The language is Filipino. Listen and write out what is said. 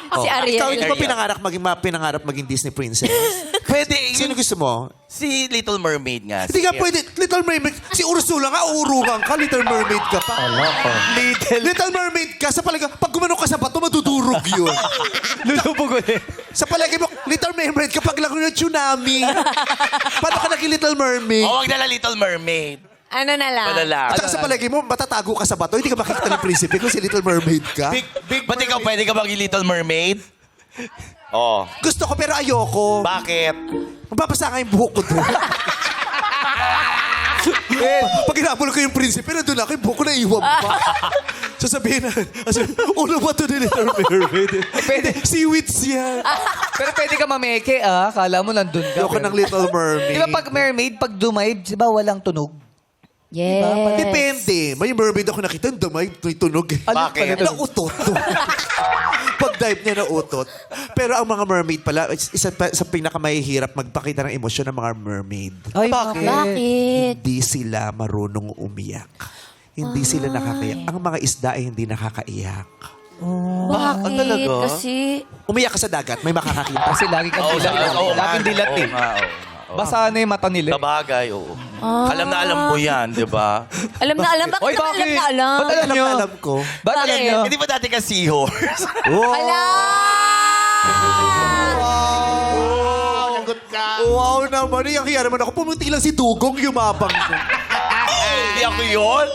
Si Ariel. Ikaw, hindi ba pinangarap maging Disney princess? Pwede. Sino gusto mo? Si Little Mermaid nga. Hindi nga pwede. Little Mermaid. Si Ursula nga, uurugan ka. Little Mermaid ka pa. Little Mermaid ka. Sa palagay, pag gumanong ka sa bato, madudurog yun. Lulubog ulit. Sa palagay mo, Little Mermaid, kapag lang ng tsunami. Paano ka naging Little Mermaid? O, wag na lang Little Mermaid. Ano na lang? Malala. At saka sa palagay mo, matatago ka sa bato. Hindi ka makikita ng prinsipe kung si Little Mermaid ka. Ba't ikaw pwede ka maging Little Mermaid? Oh. Gusto ko pero ayoko. Bakit? Mababasa nga yung buhok ko doon. Pag hinabol ko yung prinsipe, nandun ako yung buhok ko na iwan pa. Sasabihin na, ulo ba ito ni Little Mermaid? Pwede. Seaweeds yan. Pero pwede ka mameke, ah. Kala mo nandun ka. Ayoko ng Little Mermaid. Di ba pag mermaid, pag dumaib, di ba walang tunog? Yes. Depende. May mermaid ako nakita, damay, may tunog. Bakit? Nautot. Pag dive niya nautot. Pero ang mga mermaid pala, isa sa pinakamahihirap magpakita ng emosyon ng mga mermaid. Ay, Bakit? Hindi sila marunong umiyak. Hindi sila nakakaiyak. Ang mga isda ay hindi nakakaiyak. Bakit? talaga? Kasi... Umiyak ka sa dagat, may makakakita. Kasi lagi kang dilat. Laging dilat eh. Basa na yung mata nila. Sabagay, oo. Alam na alam mo yan, di ba? Alam na alam. Bakit Oy, naman bakit? alam na alam? Ba't alam nyo? Alam ko. Ba't alam Bakit? nyo? Hindi ba dati ka seahorse? Oh. Ala! Wow naman. Yung hiya naman ako. Pumunti lang si Dugong, yumabang ko. Hindi ako yun.